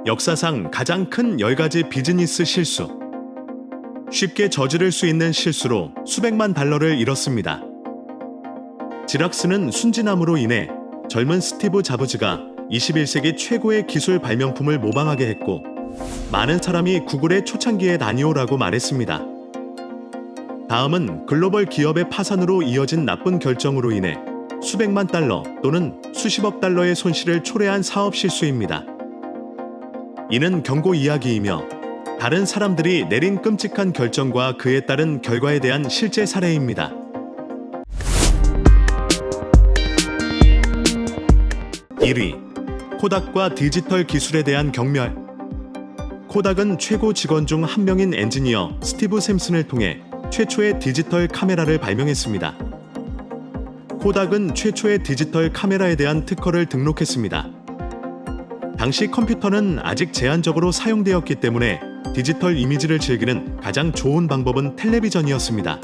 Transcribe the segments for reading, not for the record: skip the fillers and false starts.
역사상 가장 큰 10가지 비즈니스 실수. 쉽게 저지를 수 있는 실수로 수백만 달러를 잃었습니다. 지락스는 순진함으로 인해 젊은 스티브 잡즈가 21세기 최고의 기술 발명품을 모방하게 했고, 많은 사람이 구글의 초창기의 다니오라고 말했습니다. 다음은 글로벌 기업의 파산으로 이어진 나쁜 결정으로 인해 수백만 달러 또는 수십억 달러의 손실을 초래한 사업 실수입니다. 이는 경고 이야기이며 다른 사람들이 내린 끔찍한 결정과 그에 따른 결과에 대한 실제 사례입니다. 1위, 코닥과 디지털 기술에 대한 경멸. 코닥은 최고 직원 중 한 명인 엔지니어 스티브 샘슨을 통해 최초의 디지털 카메라를 발명했습니다. 코닥은 최초의 디지털 카메라에 대한 특허를 등록했습니다. 당시 컴퓨터는 아직 제한적으로 사용되었기 때문에 디지털 이미지를 즐기는 가장 좋은 방법은 텔레비전이었습니다.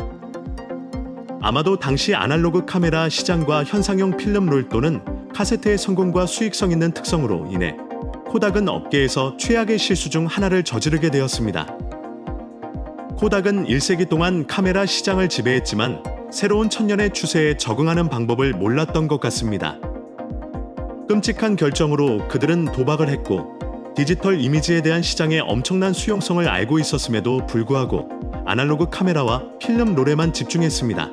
아마도 당시 아날로그 카메라 시장과 현상용 필름롤 또는 카세트의 성공과 수익성 있는 특성으로 인해 코닥은 업계에서 최악의 실수 중 하나를 저지르게 되었습니다. 코닥은 1세기 동안 카메라 시장을 지배했지만 새로운 천년의 추세에 적응하는 방법을 몰랐던 것 같습니다. 끔찍한 결정으로 그들은 도박을 했고, 디지털 이미지에 대한 시장의 엄청난 수용성을 알고 있었음에도 불구하고 아날로그 카메라와 필름 롤에만 집중했습니다.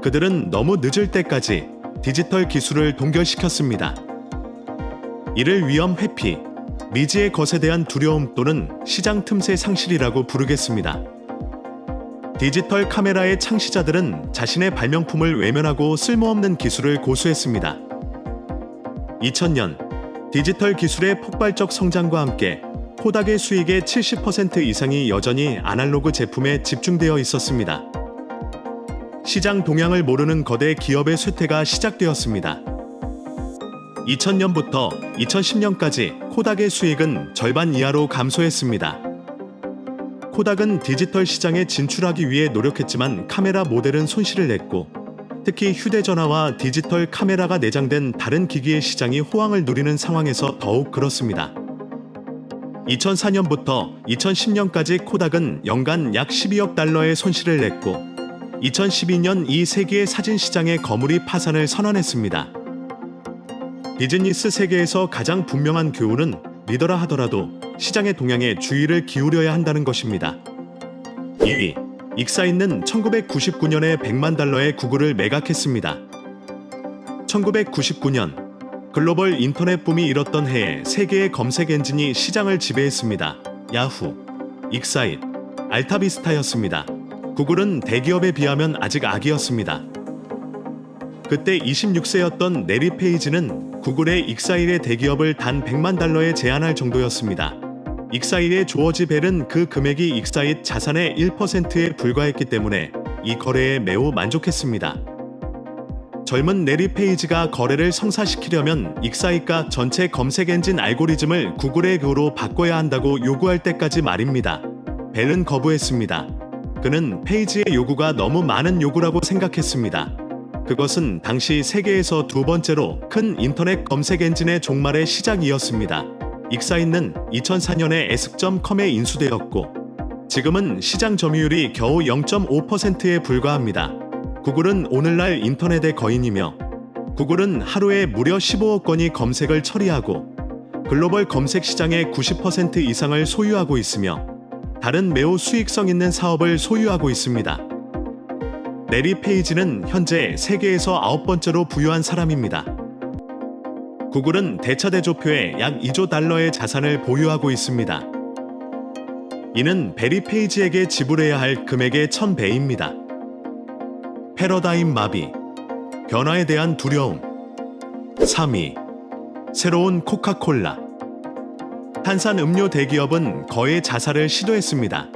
그들은 너무 늦을 때까지 디지털 기술을 동결시켰습니다. 이를 위험 회피, 미지의 것에 대한 두려움 또는 시장 틈새 상실이라고 부르겠습니다. 디지털 카메라의 창시자들은 자신의 발명품을 외면하고 쓸모없는 기술을 고수했습니다. 2000년, 디지털 기술의 폭발적 성장과 함께 코닥의 수익의 70% 이상이 여전히 아날로그 제품에 집중되어 있었습니다. 시장 동향을 모르는 거대 기업의 쇠퇴가 시작되었습니다. 2000년부터 2010년까지 코닥의 수익은 절반 이하로 감소했습니다. 코닥은 디지털 시장에 진출하기 위해 노력했지만 카메라 모델은 손실을 냈고, 특히 휴대전화와 디지털 카메라가 내장된 다른 기기의 시장이 호황을 누리는 상황에서 더욱 그렇습니다. 2004년부터 2010년까지 코닥은 연간 약 12억 달러의 손실을 냈고, 2012년 이 세계의 사진 시장의 거물이 파산을 선언했습니다. 비즈니스 세계에서 가장 분명한 교훈은 리더라 하더라도 시장의 동향에 주의를 기울여야 한다는 것입니다. 2위, 익사이는 1999년에 100만 달러의 구글을 매각했습니다. 1999년, 글로벌 인터넷 붐이 일었던 해에 세계의 검색 엔진이 시장을 지배했습니다. 야후, 익사잇, 알타비스타였습니다. 구글은 대기업에 비하면 아직 아기였습니다. 그때 26세였던 내리 페이지는 구글의 익사일의 대기업을 단 100만 달러에 제한할 정도였습니다. 익사일의 조어지 벨은 그 금액이 익사잇 자산의 1%에 불과했기 때문에 이 거래에 매우 만족했습니다. 젊은 내리 페이지가 거래를 성사시키려면 익사잇과 전체 검색 엔진 알고리즘을 구글의 교로 바꿔야 한다고 요구할 때까지 말입니다. 벨은 거부했습니다. 그는 페이지의 요구가 너무 많은 요구라고 생각했습니다. 그것은 당시 세계에서 두 번째로 큰 인터넷 검색 엔진의 종말의 시작이었습니다. 익사잇는 2004년에 에스크점컴에 인수되었고, 지금은 시장 점유율이 겨우 0.5%에 불과합니다. 구글은 오늘날 인터넷의 거인이며, 구글은 하루에 무려 15억 건의 검색을 처리하고 글로벌 검색 시장의 90% 이상을 소유하고 있으며, 다른 매우 수익성 있는 사업을 소유하고 있습니다. 내리 페이지는 현재 세계에서 9번째로 부유한 사람입니다. 구글은 대차대조표에 약 2조 달러의 자산을 보유하고 있습니다. 이는 베리 페이지에게 지불해야 할 금액의 1000배입니다. 패러다임 마비, 변화에 대한 두려움. 3위, 새로운 코카콜라. 탄산음료 대기업은 거의 자살을 시도했습니다.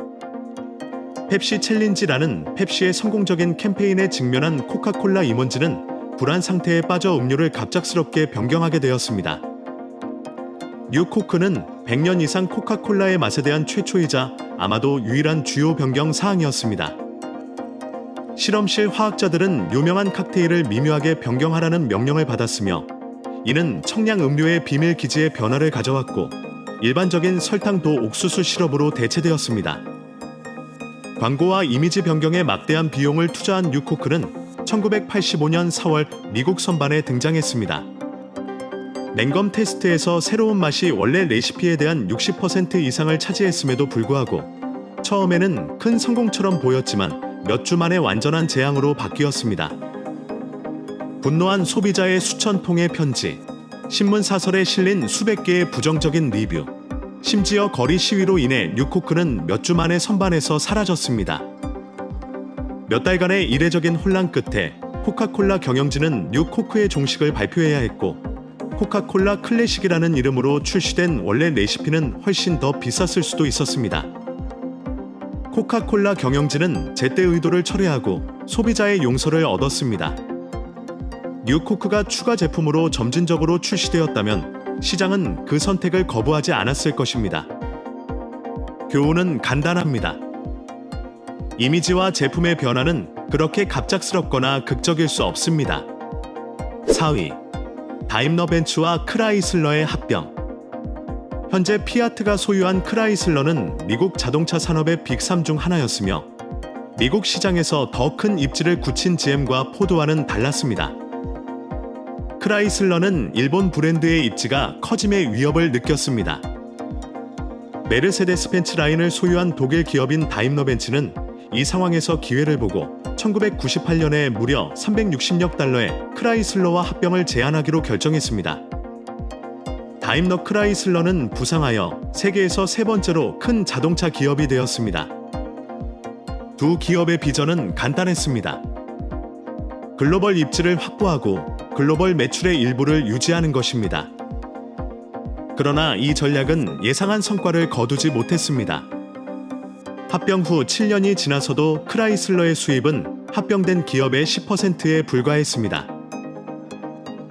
펩시 챌린지라는 펩시의 성공적인 캠페인에 직면한 코카콜라 임원진은 불안 상태에 빠져 음료를 갑작스럽게 변경하게 되었습니다. 뉴코크는 100년 이상 코카콜라의 맛에 대한 최초이자 아마도 유일한 주요 변경 사항이었습니다. 실험실 화학자들은 유명한 칵테일을 미묘하게 변경하라는 명령을 받았으며, 이는 청량 음료의 비밀 기지의 변화를 가져왔고 일반적인 설탕도 옥수수 시럽으로 대체되었습니다. 광고와 이미지 변경에 막대한 비용을 투자한 뉴코크는 1985년 4월 미국 선반에 등장했습니다. 냉검 테스트에서 새로운 맛이 원래 레시피에 대한 60% 이상을 차지했음에도 불구하고 처음에는 큰 성공처럼 보였지만 몇 주 만에 완전한 재앙으로 바뀌었습니다. 분노한 소비자의 수천 통의 편지, 신문 사설에 실린 수백 개의 부정적인 리뷰, 심지어 거리 시위로 인해 뉴코크는 몇 주 만에 선반에서 사라졌습니다. 몇 달간의 이례적인 혼란 끝에 코카콜라 경영진은 뉴코크의 종식을 발표해야 했고 코카콜라 클래식이라는 이름으로 출시된 원래 레시피는 훨씬 더 비쌌을 수도 있었습니다. 코카콜라 경영진은 제때 의도를 철회하고 소비자의 용서를 얻었습니다. 뉴코크가 추가 제품으로 점진적으로 출시되었다면 시장은 그 선택을 거부하지 않았을 것입니다. 교훈은 간단합니다. 이미지와 제품의 변화는 그렇게 갑작스럽거나 극적일 수 없습니다. 4위, 다임러 벤츠와 크라이슬러의 합병. 현재 피아트가 소유한 크라이슬러는 미국 자동차 산업의 빅3 중 하나였으며 미국 시장에서 더 큰 입지를 굳힌 GM과 포드와는 달랐습니다. 크라이슬러는 일본 브랜드의 입지가 커짐의 위협을 느꼈습니다. 메르세데스 벤츠 라인을 소유한 독일 기업인 다임러 벤츠는 이 상황에서 기회를 보고 1998년에 무려 360억 달러의 크라이슬러와 합병을 제안하기로 결정했습니다. 다임러 크라이슬러는 부상하여 세계에서 세 번째로 큰 자동차 기업이 되었습니다. 두 기업의 비전은 간단했습니다. 글로벌 입지를 확보하고 글로벌 매출의 일부를 유지하는 것입니다. 그러나 이 전략은 예상한 성과를 거두지 못했습니다. 합병 후 7년이 지나서도 크라이슬러의 수입은 합병된 기업의 10%에 불과했습니다.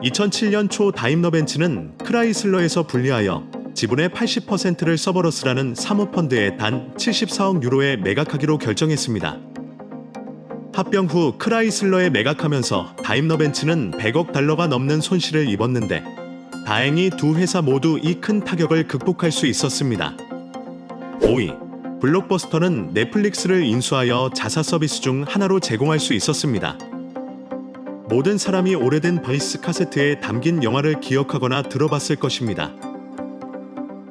2007년 초 다임러 벤츠는 크라이슬러에서 분리하여 지분의 80%를 서버러스라는 사모펀드에 단 74억 유로에 매각하기로 결정했습니다. 합병 후 크라이슬러에 매각하면서 다임러 벤츠는 100억 달러가 넘는 손실을 입었는데 다행히 두 회사 모두 이 큰 타격을 극복할 수 있었습니다. 5위, 블록버스터는 넷플릭스를 인수하여 자사 서비스 중 하나로 제공할 수 있었습니다. 모든 사람이 오래된 바이스 카세트에 담긴 영화를 기억하거나 들어봤을 것입니다.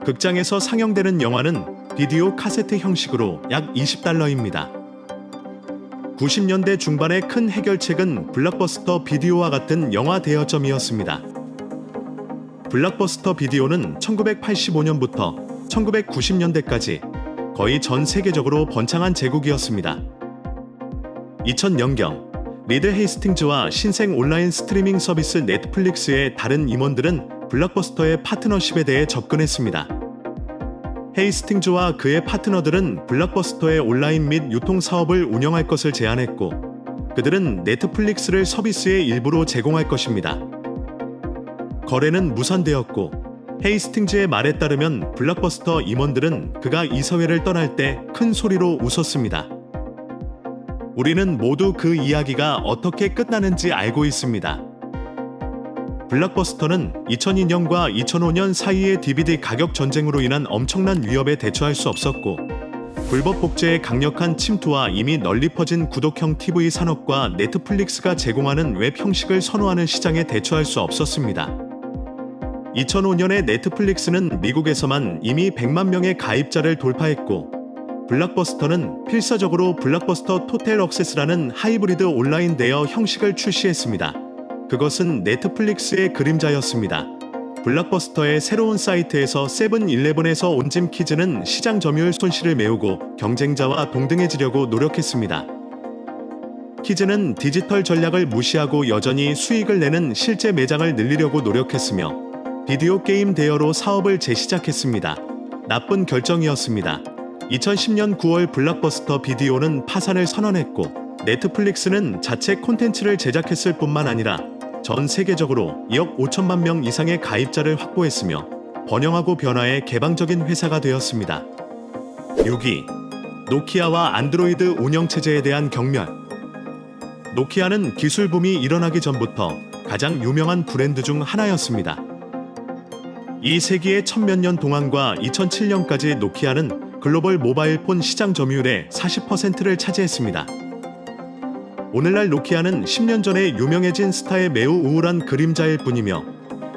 극장에서 상영되는 영화는 비디오 카세트 형식으로 약 $20입니다. 90년대 중반의 큰 해결책은 블록버스터 비디오와 같은 영화 대여점이었습니다. 블록버스터 비디오는 1985년부터 1990년대까지 거의 전 세계적으로 번창한 제국이었습니다. 2000년경 리드 헤이스팅즈와 신생 온라인 스트리밍 서비스 넷플릭스의 다른 임원들은 블록버스터의 파트너십에 대해 접근했습니다. 헤이스팅즈와 그의 파트너들은 블록버스터의 온라인 및 유통 사업을 운영할 것을 제안했고 그들은 넷플릭스를 서비스의 일부로 제공할 것입니다. 거래는 무산되었고 헤이스팅즈의 말에 따르면 블록버스터 임원들은 그가 이사회를 떠날 때 큰 소리로 웃었습니다. 우리는 모두 그 이야기가 어떻게 끝나는지 알고 있습니다. 블록버스터는 2002년과 2005년 사이의 DVD 가격 전쟁으로 인한 엄청난 위협에 대처할 수 없었고 불법 복제의 강력한 침투와 이미 널리 퍼진 구독형 TV 산업과 넷플릭스가 제공하는 웹 형식을 선호하는 시장에 대처할 수 없었습니다. 2005년에 넷플릭스는 미국에서만 이미 100만 명의 가입자를 돌파했고 블록버스터는 필사적으로 블록버스터 토탈 억세스라는 하이브리드 온라인 대여 형식을 출시했습니다. 그것은 넷플릭스의 그림자였습니다. 블록버스터의 새로운 사이트에서 세븐일레븐에서 온짐 키즈는 시장 점유율 손실을 메우고 경쟁자와 동등해지려고 노력했습니다. 키즈는 디지털 전략을 무시하고 여전히 수익을 내는 실제 매장을 늘리려고 노력했으며 비디오 게임 대여로 사업을 재시작했습니다. 나쁜 결정이었습니다. 2010년 9월 블록버스터 비디오는 파산을 선언했고 넷플릭스는 자체 콘텐츠를 제작했을 뿐만 아니라 전 세계적으로 2억 5천만 명 이상의 가입자를 확보했으며 번영하고 변화의 개방적인 회사가 되었습니다. 6위, 노키아와 안드로이드 운영체제에 대한 경멸. 노키아는 기술 붐이 일어나기 전부터 가장 유명한 브랜드 중 하나였습니다. 이 세기의 천몇 년 동안과 2007년까지 노키아는 글로벌 모바일폰 시장 점유율의 40%를 차지했습니다. 오늘날 노키아는 10년 전에 유명해진 스타의 매우 우울한 그림자일 뿐이며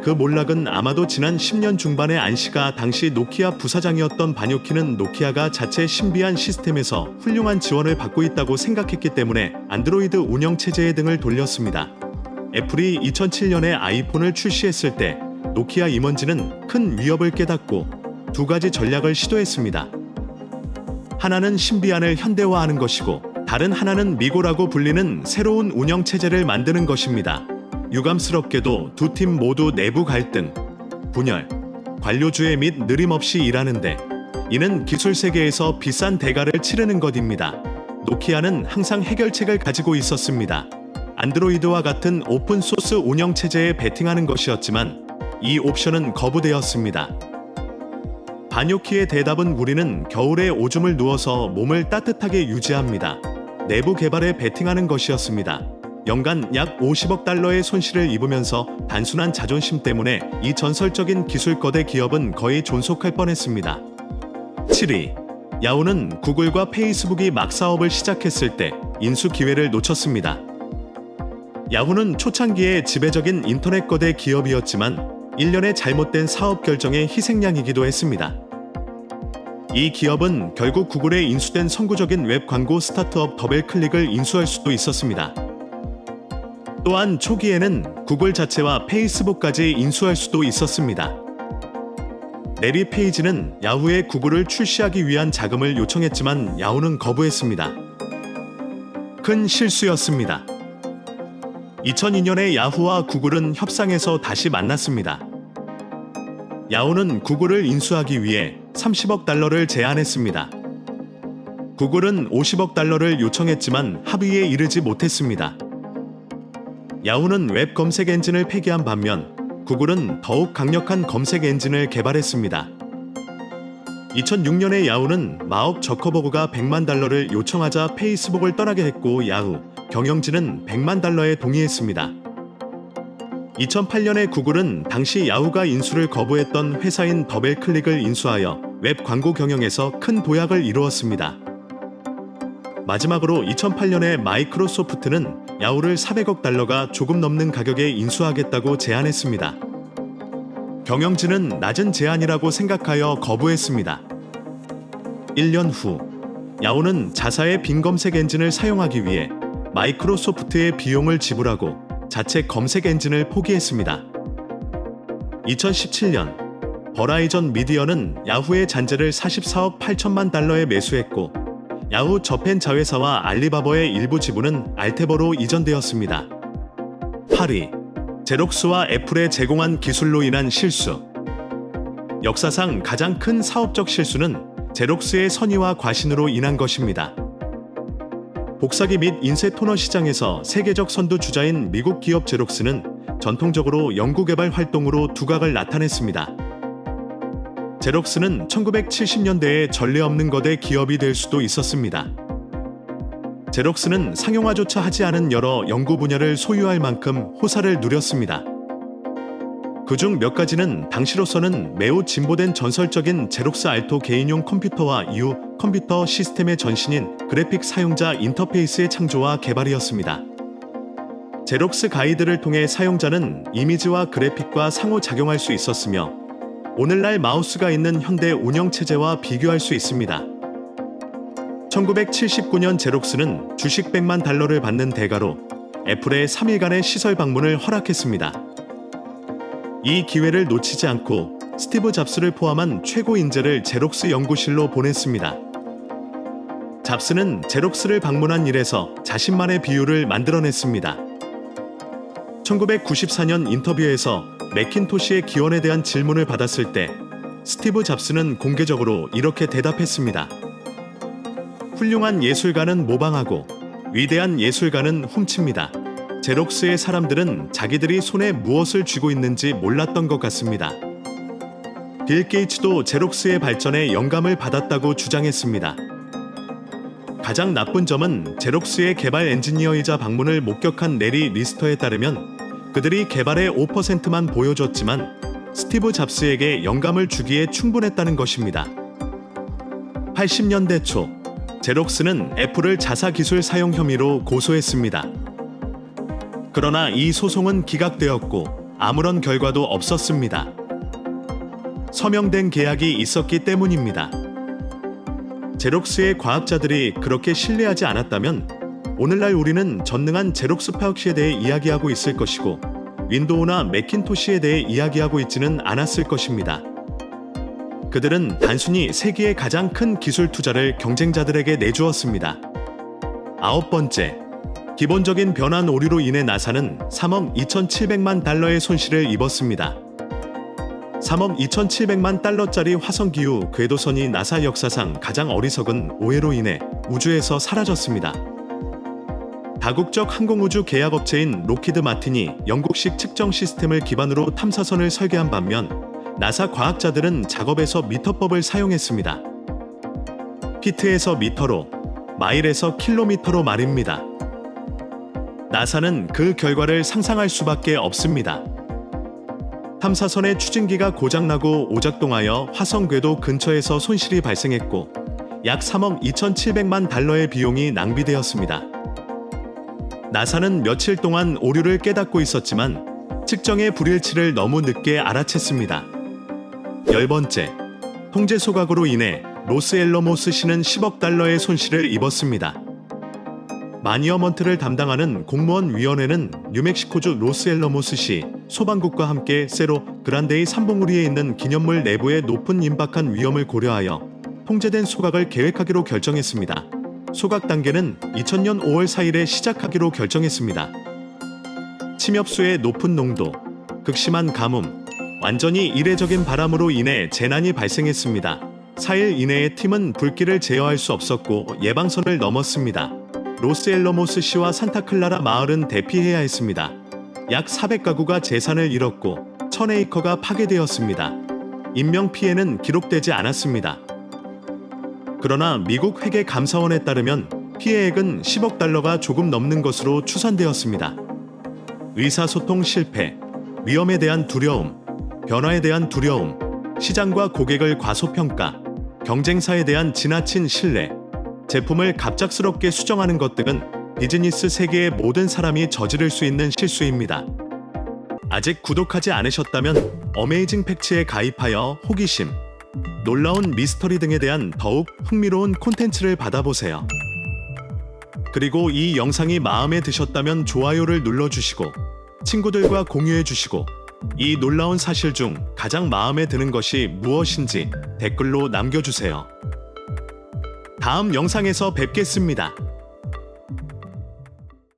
그 몰락은 아마도 지난 10년 중반의 안씨가 당시 노키아 부사장이었던 바뇨키는 노키아가 자체 신비한 시스템에서 훌륭한 지원을 받고 있다고 생각했기 때문에 안드로이드 운영체제의 등을 돌렸습니다. 애플이 2007년에 아이폰을 출시했을 때 노키아 임원진은 큰 위협을 깨닫고 두 가지 전략을 시도했습니다. 하나는 신비안을 현대화하는 것이고 다른 하나는 미고라고 불리는 새로운 운영체제를 만드는 것입니다. 유감스럽게도 두 팀 모두 내부 갈등, 분열, 관료주의 및 느림없이 일하는데 이는 기술 세계에서 비싼 대가를 치르는 것입니다. 노키아는 항상 해결책을 가지고 있었습니다. 안드로이드와 같은 오픈소스 운영체제에 베팅하는 것이었지만 이 옵션은 거부되었습니다. 바뇨키의 대답은 우리는 겨울에 오줌을 누워서 몸을 따뜻하게 유지합니다. 내부 개발에 베팅하는 것이었습니다. 연간 약 50억 달러의 손실을 입으면서 단순한 자존심 때문에 이 전설적인 기술 거대 기업은 거의 존속할 뻔했습니다. 7위. 야후는 구글과 페이스북이 막 사업을 시작했을 때 인수 기회를 놓쳤습니다. 야후는 초창기에 지배적인 인터넷 거대 기업이었지만 일련의 잘못된 사업 결정의 희생양이기도 했습니다. 이 기업은 결국 구글에 인수된 선구적인 웹 광고 스타트업 더블클릭을 인수할 수도 있었습니다. 또한 초기에는 구글 자체와 페이스북까지 인수할 수도 있었습니다. 레리 페이지는 야후에 구글을 출시하기 위한 자금을 요청했지만 야후는 거부했습니다. 큰 실수였습니다. 2002년에 야후와 구글은 협상에서 다시 만났습니다. 야후는 구글을 인수하기 위해 30억 달러를 제안했습니다. 구글은 50억 달러를 요청했지만 합의에 이르지 못했습니다. 야후는 웹 검색 엔진을 폐기한 반면 구글은 더욱 강력한 검색 엔진을 개발했습니다. 2006년에 야후는 마크 저커버그가 100만 달러를 요청하자 페이스북을 떠나게 했고 야후 경영진은 100만 달러에 동의했습니다. 2008년에 구글은 당시 야후가 인수를 거부했던 회사인 더블클릭을 인수하여 웹 광고 경영에서 큰 도약을 이루었습니다. 마지막으로 2008년에 마이크로소프트는 야후를 400억 달러가 조금 넘는 가격에 인수하겠다고 제안했습니다. 경영진은 낮은 제안이라고 생각하여 거부했습니다. 1년 후, 야후는 자사의 빈 검색 엔진을 사용하기 위해 마이크로소프트의 비용을 지불하고 자체 검색 엔진을 포기했습니다. 2017년, 버라이전 미디어는 야후의 잔재를 44억 8천만 달러에 매수했고 야후 저펜 자회사와 알리바바의 일부 지분은 알테버로 이전되었습니다. 8위. 제록스와 애플에 제공한 기술로 인한 실수. 역사상 가장 큰 사업적 실수는 제록스의 선의와 과신으로 인한 것입니다. 복사기 및 인쇄 토너 시장에서 세계적 선두 주자인 미국 기업 제록스는 전통적으로 연구개발 활동으로 두각을 나타냈습니다. 제록스는 1970년대에 전례 없는 거대 기업이 될 수도 있었습니다. 제록스는 상용화조차 하지 않은 여러 연구 분야를 소유할 만큼 호사를 누렸습니다. 그중 몇 가지는 당시로서는 매우 진보된 전설적인 제록스 알토 개인용 컴퓨터와 이후 컴퓨터 시스템의 전신인 그래픽 사용자 인터페이스의 창조와 개발이었습니다. 제록스 가이드를 통해 사용자는 이미지와 그래픽과 상호작용할 수 있었으며 오늘날 마우스가 있는 현대 운영체제와 비교할 수 있습니다. 1979년 제록스는 주식 100만 달러를 받는 대가로 애플의 3일간의 시설 방문을 허락했습니다. 이 기회를 놓치지 않고 스티브 잡스를 포함한 최고 인재를 제록스 연구실로 보냈습니다. 잡스는 제록스를 방문한 일에서 자신만의 비유를 만들어냈습니다. 1994년 인터뷰에서 매킨토시의 기원에 대한 질문을 받았을 때 스티브 잡스는 공개적으로 이렇게 대답했습니다. 훌륭한 예술가는 모방하고 위대한 예술가는 훔칩니다. 제록스의 사람들은 자기들이 손에 무엇을 쥐고 있는지 몰랐던 것 같습니다. 빌 게이츠도 제록스의 발전에 영감을 받았다고 주장했습니다. 가장 나쁜 점은 제록스의 개발 엔지니어이자 방문을 목격한 레리 리스터에 따르면 그들이 개발의 5%만 보여줬지만 스티브 잡스에게 영감을 주기에 충분했다는 것입니다. 80년대 초 제록스는 애플을 자사 기술 사용 혐의로 고소했습니다. 그러나 이 소송은 기각되었고 아무런 결과도 없었습니다. 서명된 계약이 있었기 때문입니다. 제록스의 과학자들이 그렇게 신뢰하지 않았다면 오늘날 우리는 전능한 제록스 파역시에 대해 이야기하고 있을 것이고 윈도우나 매킨토시에 대해 이야기하고 있지는 않았을 것입니다. 그들은 단순히 세계의 가장 큰 기술 투자를 경쟁자들에게 내주었습니다. 9번째, 기본적인 변환 오류로 인해 나사는 3억 2,700만 달러의 손실을 입었습니다. 3억 2,700만 달러짜리 화성기후 궤도선이 나사 역사상 가장 어리석은 오해로 인해 우주에서 사라졌습니다. 다국적 항공우주 계약업체인 로키드 마틴이 영국식 측정 시스템을 기반으로 탐사선을 설계한 반면 나사 과학자들은 작업에서 미터법을 사용했습니다. 피트에서 미터로, 마일에서 킬로미터로 말입니다. 나사는 그 결과를 상상할 수밖에 없습니다. 탐사선의 추진기가 고장나고 오작동하여 화성 궤도 근처에서 손실이 발생했고 약 3억 2,700만 달러의 비용이 낭비되었습니다. 나사는 며칠 동안 오류를 깨닫고 있었지만 측정의 불일치를 너무 늦게 알아챘습니다. 10번째, 통제 소각으로 인해 로스앨러모스 시는 10억 달러의 손실을 입었습니다. 마니어먼트를 담당하는 공무원위원회는 뉴멕시코주 로스앨러모스시 소방국과 함께 세로 그란데이 삼봉우리에 있는 기념물 내부의 높은 임박한 위험을 고려하여 통제된 소각을 계획하기로 결정했습니다. 소각 단계는 2000년 5월 4일에 시작하기로 결정했습니다. 침엽수의 높은 농도, 극심한 가뭄, 완전히 이례적인 바람으로 인해 재난이 발생했습니다. 4일 이내에 팀은 불길을 제어할 수 없었고 예방선을 넘었습니다. 로스앨러모스 시와 산타클라라 마을은 대피해야 했습니다. 약 400가구가 재산을 잃었고 1000에이커가 파괴되었습니다. 인명피해는 기록되지 않았습니다. 그러나 미국 회계감사원에 따르면 피해액은 10억 달러가 조금 넘는 것으로 추산되었습니다. 의사소통 실패, 위험에 대한 두려움, 변화에 대한 두려움, 시장과 고객을 과소평가, 경쟁사에 대한 지나친 신뢰, 제품을 갑작스럽게 수정하는 것 등은 비즈니스 세계의 모든 사람이 저지를 수 있는 실수입니다. 아직 구독하지 않으셨다면 어메이징 팩츠에 가입하여 호기심, 놀라운 미스터리 등에 대한 더욱 흥미로운 콘텐츠를 받아보세요. 그리고 이 영상이 마음에 드셨다면 좋아요를 눌러주시고 친구들과 공유해주시고 이 놀라운 사실 중 가장 마음에 드는 것이 무엇인지 댓글로 남겨주세요. 다음 영상에서 뵙겠습니다.